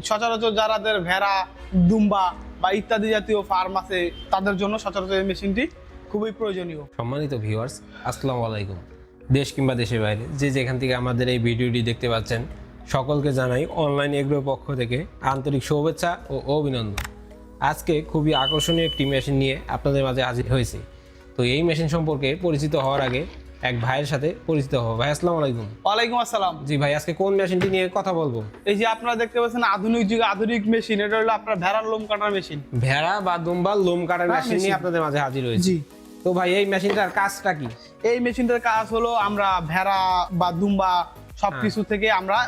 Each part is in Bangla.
সচরাচর যারাদের ভেড়া, দুম্বা বা ইত্যাদি জাতীয় ফার্ম আছে তাদের জন্য সচরাচর এই মেশিনটি খুবই প্রয়োজনীয়। সম্মানিত ভিউয়ার্স, আসসালামু আলাইকুম। দেশ কিংবা দেশের বাইরে যে যেখান থেকে আমাদের এই ভিডিওটি দেখতে পাচ্ছেন, সকলকে জানাই অনলাইন এগ্রোর পক্ষ থেকে আন্তরিক শুভেচ্ছা ও অভিনন্দন। আজকে খুবই আকর্ষণীয় একটি মেশিন নিয়ে আপনাদের মাঝে হাজির হয়েছি। তো এই মেশিন সম্পর্কে পরিচিত হওয়ার আগে এক ভাইয়ের সাথে পরিচিত হবো। ভাই আসসালামু আলাইকুম। ওয়ালাইকুম আসসালাম। জি ভাই, আজকে কোন মেশিনটি নিয়ে কথা বলবো? এই যে আপনারা দেখতে পাচ্ছেন আধুনিক যুগে আধুনিক মেশিন, এটা হলো আপনার ভেড়ার লোম কাটার মেশিন। ভেড়া বা দুম্বার লোম কাটার মেশিন নিয়ে আপনাদের মাঝে হাজির হয়েছি। জি। তো ভাই, এই মেশিনটার কাজটা কি? এই মেশিনটার কাজ হলো আমরা ভেড়া বা দুম্বা সবকিছু থেকে আমরা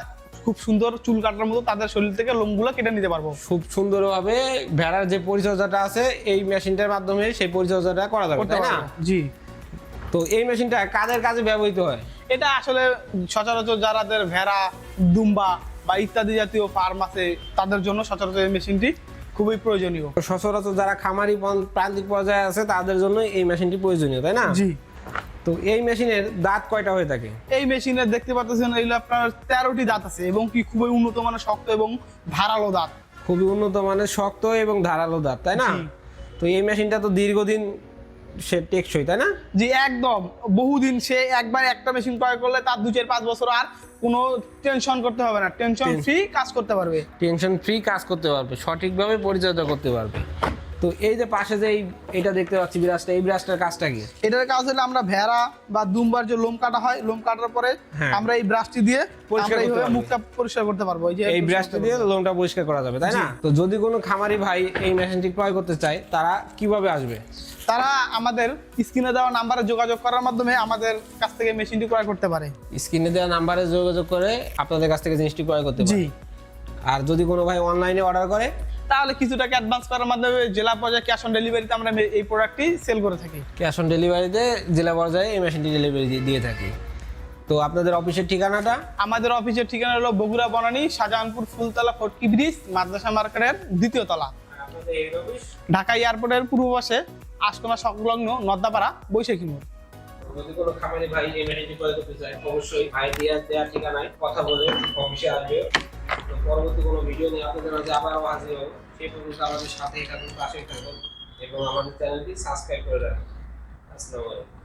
খুব সুন্দর চুল কাটার মতো তাদের শরীর থেকে লোমগুলো কেটে নিতে পারবো। খুব সুন্দরভাবে ভেড়ার যে পরিচর্যাটা আছে এই মেশিনটার মাধ্যমে সেই পরিচর্যাটা করা যাবে, তাই না? জি। তো এই মেশিনটা কাদের কাজে ব্যবহৃত হয়? এটা আসলে সচরাচর যারাদের ভেড়া, দুম্বা বা ইত্যাদি জাতীয় ফার্ম আছে তাদের জন্য সচরাচর এই মেশিনটি খুবই প্রয়োজনীয়। সচরাচর যারা খামারি প্রান্তিক পর্যায়ে আছে তাদের জন্য এই মেশিনটি প্রয়োজনীয়, তাই না? জি। তো এই মেশিনের দাঁত কয়টা হয়ে থাকে? এই মেশিনে দেখতে পাচ্ছেন এইগুলো আপনার 13টি দাঁত আছে এবং কি খুবই উন্নত মানের শক্ত এবং ধারালো দাঁত। খুবই উন্নত মানের শক্ত এবং ধারালো দাঁত, তাই না? জি। তো এই মেশিনটা তো দীর্ঘদিন সে টেকসই, তাই না? জি, একদম বহুদিন। সে একবার একটা মেশিন ক্রয় করলে তার 2-4-5 বছর আর কোনো টেনশন করতে হবে না, টেনশন ফ্রি কাজ করতে পারবে। টেনশন ফ্রি কাজ করতে পারবে, সঠিকভাবে পরিচর্যা করতে পারবে। তো এই যে পাশে যে এটা দেখতে পাচ্ছি ব্রাশটা, এই ব্রাশটার কাজটা কি? এটার কাজ হলো আমরা ভেড়া বা দুম্বার যে লোম কাটা হয়, লোম কাটার পরে আমরা এই ব্রাশটি দিয়ে আমরা এইভাবে মুখটা পরিষ্কার করতে পারবো। এই ব্রাশটা দিয়ে লোমটা পরিষ্কার করা যাবে, তাই না? তো যদি কোনো খামারি ভাই এই মেশিনটি ক্রয় করতে চায় তারা কিভাবে আসবে? তারা আমাদের স্ক্রিনে দেওয়া নাম্বারে যোগাযোগ করার মাধ্যমে আমাদের কাছ থেকে মেশিনটি ক্রয় করতে পারে। স্ক্রিনে দেওয়া নাম্বারে যোগাযোগ করে আপনাদের কাছ থেকে জিনিসটি ক্রয় করতে পারে। জি। আর যদি কোনো ভাই অনলাইনে অর্ডার করে তাহলে কিছু টাকা অ্যাডভান্স করার মাধ্যমে জেলা পর্যায়ে ক্যাশ অন ডেলিভারিতে আমরা এই প্রোডাক্টটি সেল করে থাকি। ক্যাশ অন ডেলিভারিতে জেলা পর্যায়ে এই মেশিনটি ডেলিভারি দিয়ে থাকি। তো আপনাদের অফিসের ঠিকানাটা? আমাদের অফিসের ঠিকানা হলো বগুড়া বনানী শাহজাহানপুর ফুলতলা ফটকি ব্রিজ মাদ্রাসা মার্কেটের 2য় তলা। ঢাকা এয়ারপোর্টের পূর্ব পাশে আশকোনা সংলগ্ন নদ্দাপাড়া বৈশাখী মোড়। যদি কোনো খামারি ভাই এই মেশিনটি ক্রয় করতে চায় অবশ্যই ভাই দেওয়ার ঠিকানায় কথা বলে অফিসে আসবে। তো পরবর্তী কোনো ভিডিও নিয়ে আপনাদের মাঝে আবারও হাজির হবো। সেই পর্যন্ত আমাদের সাথেই থাকুন, পাশেই থাকুন এবং আমাদের চ্যানেলটি সাবস্ক্রাইব করে রাখুন। আসসালামু আলাইকুম।